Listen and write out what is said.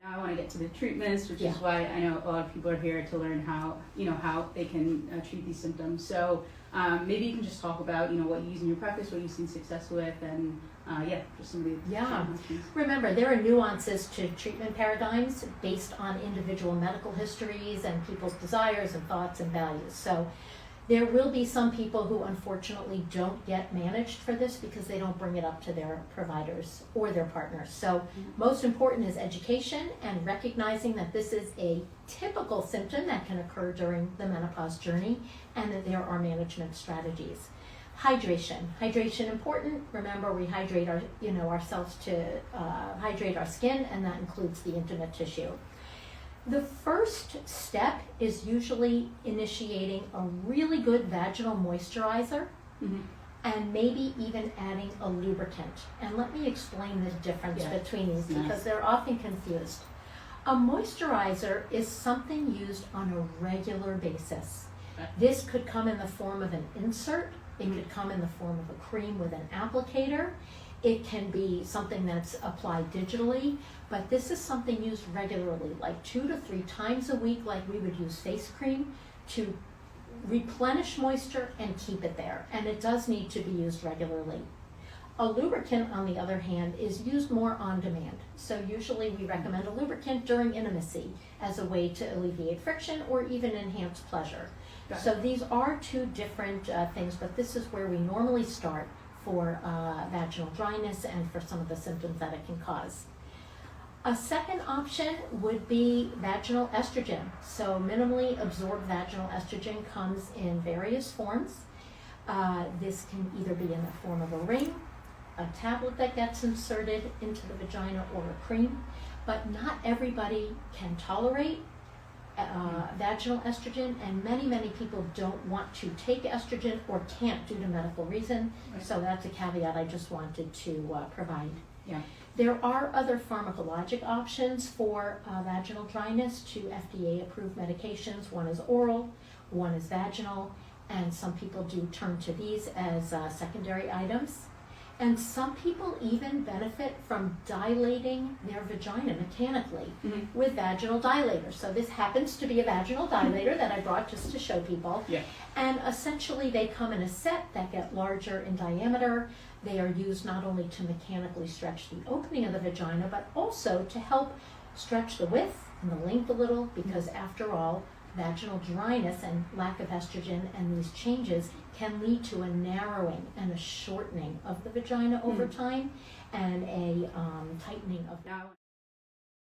I want to get to the treatments, which Yeah. is why I know a lot of people are here to learn how, how they can treat these symptoms. So maybe you can just talk about, what you use in your practice, what you've seen success with, and just some of the options. Remember, there are nuances to treatment paradigms based on individual medical histories and people's desires and thoughts and values. So there will be some people who unfortunately don't get managed for this because they don't bring it up to their providers or their partners. So most important is education and recognizing that this is a typical symptom that can occur during the menopause journey and that there are management strategies. Hydration important. Remember, we hydrate ourselves to hydrate our skin, and that includes the intimate tissue. The first step is usually initiating a really good vaginal moisturizer and maybe even adding a lubricant. And let me explain the difference between these because they're often confused. A moisturizer is something used on a regular basis. This could come in the form of an insert. It could come in the form of a cream with an applicator. It can be something that's applied digitally, but this is something used regularly, like 2 to 3 times a week, like we would use face cream, to replenish moisture and keep it there. And it does need to be used regularly. A lubricant, on the other hand, is used more on demand. So usually we recommend a lubricant during intimacy as a way to alleviate friction or even enhance pleasure. So these are 2 different things, but this is where we normally start for vaginal dryness and for some of the symptoms that it can cause. A second option would be vaginal estrogen. So minimally absorbed vaginal estrogen comes in various forms. This can either be in the form of a ring, a tablet that gets inserted into the vagina, or a cream, but not everybody can tolerate vaginal estrogen, and many people don't want to take estrogen or can't due to medical reason. So that's a caveat I just wanted to provide. There are other pharmacologic options for vaginal dryness, 2 FDA-approved medications. One is oral, one is vaginal, and some people do turn to these as secondary items. And some people even benefit from dilating their vagina mechanically with vaginal dilators. So this happens to be a vaginal dilator that I brought just to show people. And essentially they come in a set that get larger in diameter. They are used not only to mechanically stretch the opening of the vagina, but also to help stretch the width and the length a little, because after all, vaginal dryness and lack of estrogen and these changes can lead to a narrowing and a shortening of the vagina over time and a tightening of